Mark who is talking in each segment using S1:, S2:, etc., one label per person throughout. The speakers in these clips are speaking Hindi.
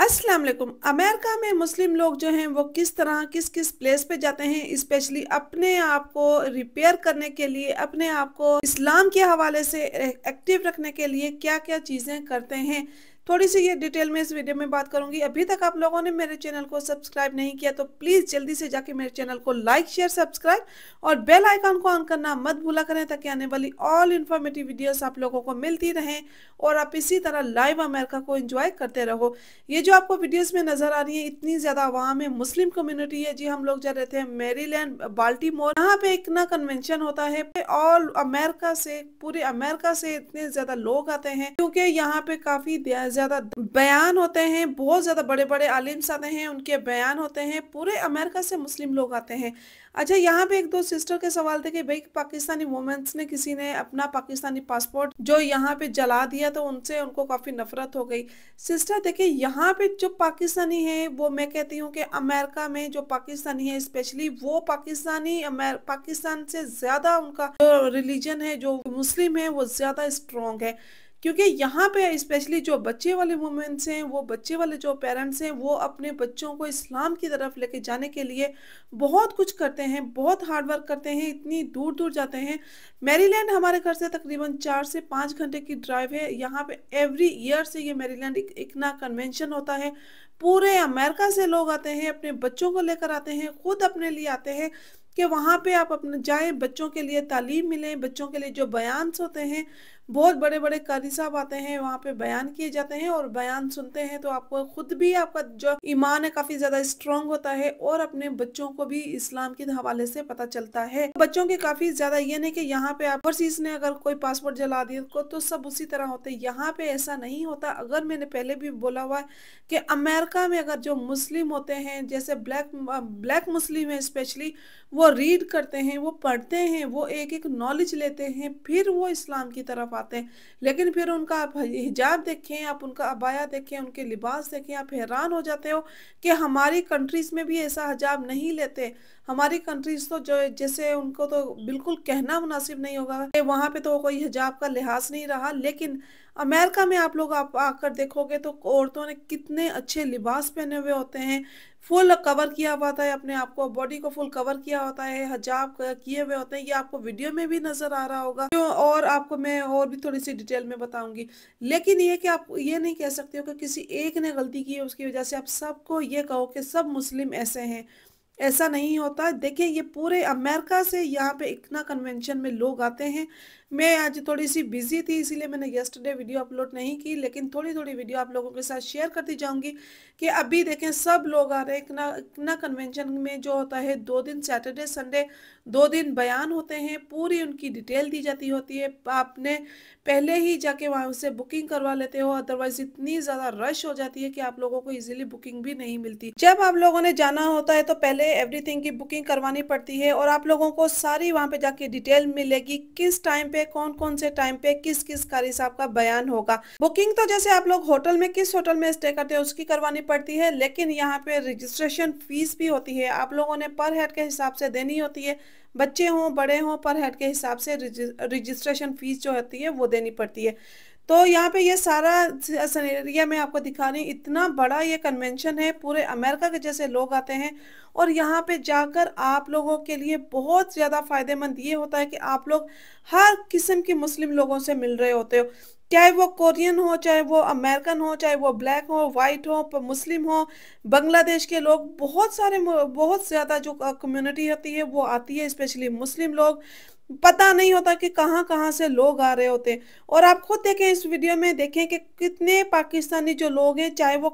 S1: अस्सलाम वालेकुम। अमेरिका में मुस्लिम लोग जो हैं वो किस तरह किस किस प्लेस पे जाते हैं, स्पेशली अपने आप को रिपेयर करने के लिए, अपने आप को इस्लाम के हवाले से एक्टिव रखने के लिए क्या क्या चीज़ें करते हैं, थोड़ी सी ये डिटेल में इस वीडियो में बात करूंगी। अभी तक आप लोगों ने मेरे चैनल को सब्सक्राइब नहीं किया तो प्लीज़ जल्दी से जाके मेरे चैनल को लाइक शेयर सब्सक्राइब और बेल आइकन को ऑन करना मत भूला करें, ताकि आने वाली ऑल इन्फॉर्मेटिव वीडियोस आप लोगों को मिलती रहें और आप इसी तरह लाइव अमेरिका को एंजॉय करते रहो। ये जो आपको वीडियोस में नजर आ रही है, इतनी ज्यादा वहां में मुस्लिम कम्युनिटी है जी। हम लोग जा रहे थे मैरीलैंड बाल्टीमोर, यहाँ पे एक ना कन्वेंशन होता है। ऑल अमेरिका से, पूरे अमेरिका से इतने ज्यादा लोग आते हैं क्योंकि यहाँ पे काफी ज्यादा बयान होते हैं, बहुत ज्यादा बड़े बड़े आलिम्स आते हैं, उनके बयान होते हैं। पूरे अमेरिका से मुस्लिम लोग आते हैं। अच्छा, यहाँ पे एक दो सिस्टर के सवाल थे कि भाई पाकिस्तानी वुमेन्स ने, किसी ने अपना पाकिस्तानी पासपोर्ट जो यहाँ पे जला दिया तो उनसे उनको काफी नफरत हो गई। सिस्टर देखिए, यहाँ पे जो पाकिस्तानी है, वो मैं कहती हूँ कि अमेरिका में जो पाकिस्तानी है स्पेशली, वो पाकिस्तान से ज्यादा उनका जो रिलीजन है, जो मुस्लिम है, वो ज्यादा स्ट्रोंग है। क्योंकि यहाँ पे स्पेशली जो बच्चे वाले वुमेन्स हैं, वो बच्चे वाले जो पेरेंट्स हैं, वो अपने बच्चों को इस्लाम की तरफ लेके जाने के लिए बहुत कुछ करते हैं, बहुत हार्ड वर्क करते हैं, इतनी दूर दूर जाते हैं। मैरीलैंड हमारे घर से तकरीबन 4 से 5 घंटे की ड्राइव है। यहाँ पे एवरी ईयर से ये मैरीलैंड एक ना कन्वेंशन होता है। पूरे अमेरिका से लोग आते हैं, अपने बच्चों को लेकर आते हैं, खुद अपने लिए आते हैं कि वहाँ पे आप अपने जाए, बच्चों के लिए तालीम मिले, बच्चों के लिए जो बयान होते हैं, बहुत बड़े बड़े कारी साहब आते हैं, वहाँ पे बयान किए जाते हैं और बयान सुनते हैं तो आपको खुद भी, आपका जो ईमान है काफी ज्यादा स्ट्रांग होता है और अपने बच्चों को भी इस्लाम के हवाले से पता चलता है। बच्चों के काफी ज्यादा ये नहीं कि यहाँ पे आप ओवरसीज ने अगर कोई पासपोर्ट जला दिया को तो सब उसी तरह होते हैं, यहाँ पे ऐसा नहीं होता। अगर मैंने पहले भी बोला हुआ है कि अमेरिका में अगर जो मुस्लिम होते हैं, जैसे ब्लैक मुस्लिम है स्पेशली, वो रीड करते हैं, वो पढ़ते हैं, वो एक एक नॉलेज लेते हैं, फिर वो इस्लाम की तरफ आते हैं। लेकिन फिर उनका आप हिजाब देखें, आप उनका अबाया देखें, उनके लिबास देखें, आप हैरान हो जाते हो कि हमारी कंट्रीज में भी ऐसा हिजाब नहीं लेते। हमारी कंट्रीज तो जो, जैसे उनको तो बिल्कुल कहना मुनासिब नहीं होगा कि वहां पे तो कोई हिजाब का लिहाज नहीं रहा। लेकिन अमेरिका में आप लोग आप आकर देखोगे तो औरतों ने कितने अच्छे लिबास पहने हुए होते हैं, फुल कवर किया हुआ होता है, अपने आप को, बॉडी को फुल कवर किया होता है, हिजाब किए हुए होते हैं। ये आपको वीडियो में भी नजर आ रहा होगा, जो और आपको मैं और भी थोड़ी सी डिटेल में बताऊंगी। लेकिन ये कि आप ये नहीं कह सकते हो कि किसी एक ने गलती की है उसकी वजह से आप सबको ये कहो कि सब मुस्लिम ऐसे हैं। ऐसा नहीं होता। देखिए, ये पूरे अमेरिका से यहाँ पे इतना कन्वेंशन में लोग आते हैं। मैं आज थोड़ी सी बिजी थी, इसीलिए मैंने यस्टरडे वीडियो अपलोड नहीं की, लेकिन थोड़ी थोड़ी वीडियो आप लोगों के साथ शेयर करती जाऊंगी कि अभी देखें सब लोग आ रहे हैं। इतना कन्वेंशन में जो होता है, 2 दिन सैटरडे संडे 2 दिन बयान होते हैं, पूरी उनकी डिटेल दी जाती होती है। आपने पहले ही जाके वहाँ से बुकिंग करवा लेते हो, अदरवाइज इतनी ज़्यादा रश हो जाती है कि आप लोगों को इजीली बुकिंग भी नहीं मिलती। जब आप लोगों ने जाना होता है तो पहले एवरीथिंग की बुकिंग करवानी पड़ती है और आप लोगों को सारी वहाँ पे जाके डिटेल मिलेगी, किस टाइम पे, कौन कौन से टाइम पे किस किस कारी साहब का बयान होगा। बुकिंग तो जैसे आप लोग होटल में, किस होटल में स्टे करते हैं उसकी करवानी पड़ती है, लेकिन यहाँ पे रजिस्ट्रेशन फीस भी होती है, आप लोगों ने पर हेड के हिसाब से देनी होती है। बच्चे हों बड़े हों, पर हेड के हिसाब से रजिस्ट्रेशन फीस जो होती है वो देनी पड़ती है। तो यहाँ पे ये सारा सिनेरिया मैं आपको दिखा रही हूँ। इतना बड़ा ये कन्वेंशन है, पूरे अमेरिका के जैसे लोग आते हैं और यहाँ पे जाकर आप लोगों के लिए बहुत ज़्यादा फायदेमंद ये होता है कि आप लोग हर किस्म के मुस्लिम लोगों से मिल रहे होते हो, चाहे वो कोरियन हो, चाहे वो अमेरिकन हो, चाहे वो ब्लैक हो, वाइट हो, मुस्लिम हो, बांग्लादेश के लोग, बहुत सारे, बहुत ज़्यादा जो कम्युनिटी होती है वो आती है, स्पेशली मुस्लिम लोग। पता नहीं होता कि कहाँ कहाँ से लोग आ रहे होते हैं। और आप खुद देखें, इस वीडियो में देखें कि कितने पाकिस्तानी जो लोग हैं, चाहे वो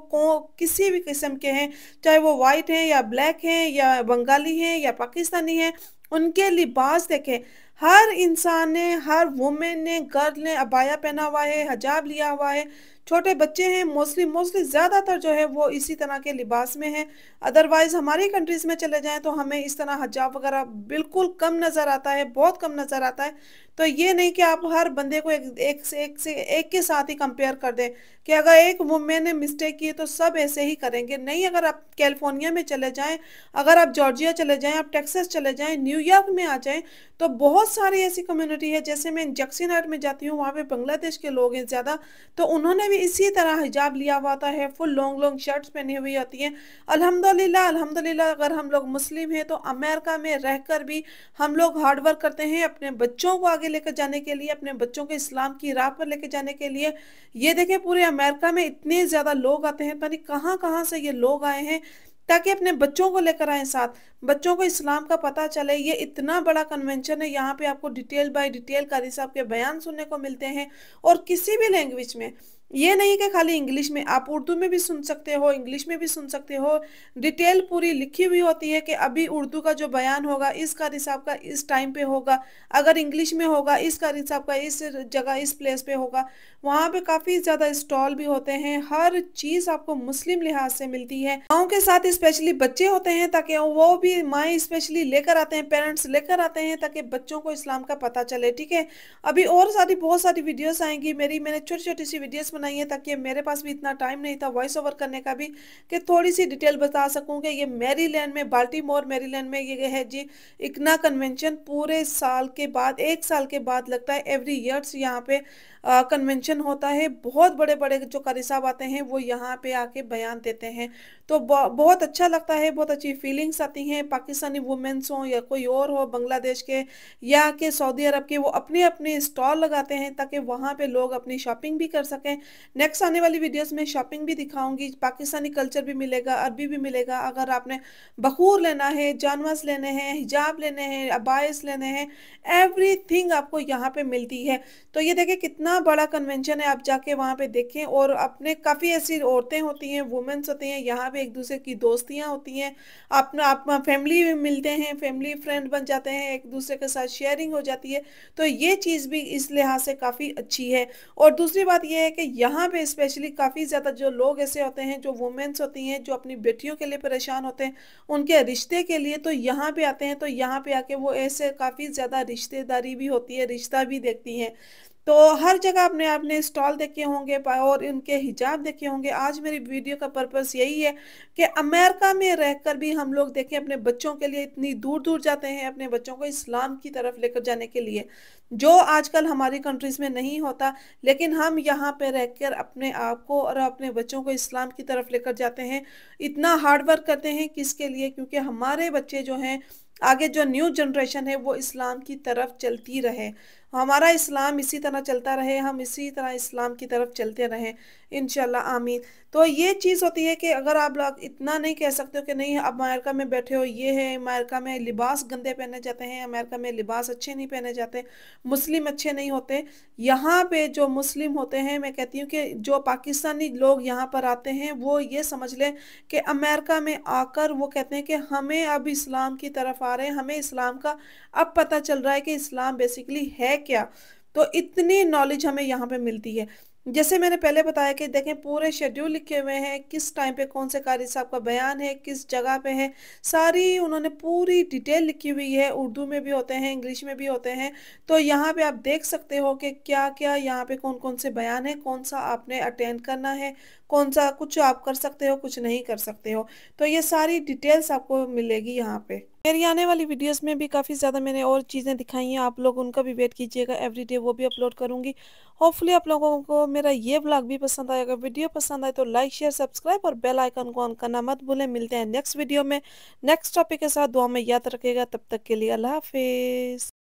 S1: किसी भी किस्म के हैं, चाहे वो वाइट हैं या ब्लैक हैं या बंगाली हैं या पाकिस्तानी हैं, उनके लिबास देखें। हर इंसान ने, हर वुमेन ने, गर्ल ने अबाया पहना हुआ है, हिजाब लिया हुआ है, छोटे बच्चे हैं, मोस्टली मोस्टली ज़्यादातर जो है वो इसी तरह के लिबास में है। अदरवाइज हमारी कंट्रीज़ में चले जाएं तो हमें इस तरह हिजाब वगैरह बिल्कुल कम नज़र आता है, बहुत कम नज़र आता है। तो ये नहीं कि आप हर बंदे को एक के साथ ही कंपेयर कर दें कि अगर एक वुमेन ने मिस्टेक की है तो सब ऐसे ही करेंगे। नहीं, अगर आप कैलिफोर्निया में चले जाएं, अगर आप जॉर्जिया चले जाएं, आप टेक्सास चले जाएं, न्यूयॉर्क में आ जाएं, तो बहुत सारी ऐसी कम्युनिटी है। जैसे मैं जैक्सन हाइट में जाती हूँ, वहाँ पे बांग्लादेश के लोग हैं ज़्यादा, तो उन्होंने भी इसी तरह हिजाब लिया हुआ होता है, फुल लॉन्ग लॉन्ग शर्ट्स पहनी हुई होती हैं। अल्हम्दुलिल्लाह अल्हम्दुलिल्लाह, अगर हम लोग मुस्लिम हैं तो अमेरिका में रहकर भी हम लोग हार्ड वर्क करते हैं अपने बच्चों को आगे लेकर जाने के लिए, अपने बच्चों को इस्लाम की राह पर लेकर जाने के लिए। ये देखें, पूरे अमेरिका में इतने ज्यादा लोग आते हैं, पता नहीं कहाँ कहाँ से ये लोग आए हैं, ताकि अपने बच्चों को लेकर आए साथ, बच्चों को इस्लाम का पता चले। ये इतना बड़ा कन्वेंशन है, यहाँ पे आपको डिटेल बाय डिटेल कारी साहब के बयान सुनने को मिलते हैं, और किसी भी लैंग्वेज में। ये नहीं कि खाली इंग्लिश में, आप उर्दू में भी सुन सकते हो, इंग्लिश में भी सुन सकते हो। डिटेल पूरी लिखी हुई होती है कि अभी उर्दू का जो बयान होगा इस कारी साहब का इस टाइम पे होगा, अगर इंग्लिश में होगा इस कारी साहब का इस जगह इस प्लेस पे होगा। वहाँ पे काफी ज्यादा स्टॉल भी होते हैं, हर चीज आपको मुस्लिम लिहाज से मिलती है। माओ के साथ स्पेशली बच्चे होते हैं, ताकि वो भी माएँ स्पेशली लेकर आते हैं, पेरेंट्स लेकर आते हैं, ताकि बच्चों को इस्लाम का पता चले। ठीक है, अभी और सारी बहुत सारी वीडियोस आएंगी मेरी, मैंने छोटी छोटी सी वीडियोस बनाई है, ताकि मेरे पास भी इतना टाइम नहीं था वॉइस ओवर करने का भी, कि थोड़ी सी डिटेल बता सकूं कि ये मैरीलैंड में, बाल्टीमोर मैरीलैंड में ये है जी इकना कन्वेंशन। पूरे साल के बाद, एक साल के बाद लगता है, एवरी ईयर्स यहाँ पे कन्वेंशन होता है। बहुत बड़े बड़े जो कारी साहब आते हैं वो यहाँ पे आके बयान देते हैं, तो बहुत अच्छा लगता है, बहुत अच्छी फीलिंग्स आती हैं। पाकिस्तानी वुमेन्स हो या कोई और हो, बांग्लादेश के या के सऊदी अरब के, वो अपने अपने स्टॉल लगाते हैं ताकि वहाँ पे लोग अपनी शॉपिंग भी कर सकें। नेक्स्ट आने वाली वीडियोस में शॉपिंग भी दिखाऊंगी, पाकिस्तानी कल्चर भी मिलेगा, अरबी भी मिलेगा। अगर आपने बखूर लेना है, जानवास लेने हैं, हिजाब लेने हैं, अबायस लेने हैं, एवरीथिंग आपको यहाँ पे मिलती है। तो ये देखिए कितना बड़ा कन्वेंशन है, आप जाके वहाँ पे देखें। और अपने काफ़ी ऐसी औरतें होती हैं, वुमेन्स होती हैं, यहाँ पे एक दूसरे की दोस्तियाँ होती हैं, अपना आप फैमिली में मिलते हैं, फैमिली फ्रेंड बन जाते हैं, एक दूसरे के साथ शेयरिंग हो जाती है। तो ये चीज़ भी इस लिहाज से काफ़ी अच्छी है। और दूसरी बात यह है कि यहाँ पे स्पेशली काफ़ी ज़्यादा जो लोग ऐसे होते हैं, जो वुमेन्स होती हैं, जो अपनी बेटियों के लिए परेशान होते हैं, उनके रिश्ते के लिए, तो यहाँ पे आते हैं। तो यहाँ पे आके वो ऐसे काफ़ी ज़्यादा रिश्तेदारी भी होती है, रिश्ता भी देखती हैं। तो हर जगह आपने आपने स्टॉल देखे होंगे और इनके हिजाब देखे होंगे। आज मेरी वीडियो का पर्पस यही है कि अमेरिका में रहकर भी हम लोग देखें, अपने बच्चों के लिए इतनी दूर दूर जाते हैं, अपने बच्चों को इस्लाम की तरफ लेकर जाने के लिए, जो आजकल हमारी कंट्रीज में नहीं होता। लेकिन हम यहाँ पे रहकर अपने आप को और अपने बच्चों को इस्लाम की तरफ लेकर जाते हैं, इतना हार्ड वर्क करते हैं। किसके लिए? क्योंकि हमारे बच्चे जो हैं, आगे जो न्यू जनरेशन है, वो इस्लाम की तरफ चलती रहे, हमारा इस्लाम इसी तरह चलता रहे, हम इसी तरह इस्लाम की तरफ चलते रहें, इंशाल्लाह आमीन। तो ये चीज़ होती है कि अगर आप लोग इतना नहीं कह सकते हो कि नहीं अब अमेरिका में बैठे हो, ये है अमेरिका में लिबास गंदे पहने जाते हैं, अमेरिका में लिबास अच्छे नहीं पहने जाते, मुस्लिम अच्छे नहीं होते। यहाँ पे जो मुस्लिम होते हैं, मैं कहती हूँ कि जो पाकिस्तानी लोग यहाँ पर आते हैं, वो ये समझ लें कि अमेरिका में आकर वो कहते हैं कि हमें अब इस्लाम की तरफ आ रहे हैं, हमें इस्लाम का अब पता चल रहा है कि इस्लाम बेसिकली है क्या। तो इतनी नॉलेज हमें यहाँ पे मिलती है। जैसे मैंने पहले बताया कि देखें पूरे शेड्यूल लिखे हुए हैं, किस टाइम पे कौन से कारी साहब का बयान है, किस जगह पे है, सारी उन्होंने पूरी डिटेल लिखी हुई है। उर्दू में भी होते हैं, इंग्लिश में भी होते हैं। तो यहाँ पे आप देख सकते हो कि क्या क्या यहाँ पे कौन कौन से बयान है, कौन सा आपने अटेंड करना है, कौन सा कुछ आप कर सकते हो, कुछ नहीं कर सकते हो। तो ये सारी डिटेल्स आपको मिलेगी यहाँ पे। मेरी आने वाली वीडियोस में भी काफ़ी ज़्यादा मैंने और चीज़ें दिखाई हैं, आप लोग उनका भी वेट कीजिएगा, एवरीडे वो भी अपलोड करूँगी। होपफुली आप लोगों को मेरा ये व्लॉग भी पसंद आएगा। वीडियो पसंद आए तो लाइक शेयर सब्सक्राइब और बेल आइकन को ऑन करना मत भूलें। मिलते हैं नेक्स्ट वीडियो में नेक्स्ट टॉपिक के साथ। दुआ में याद रखिएगा, तब तक के लिए अल्लाह हाफिज़।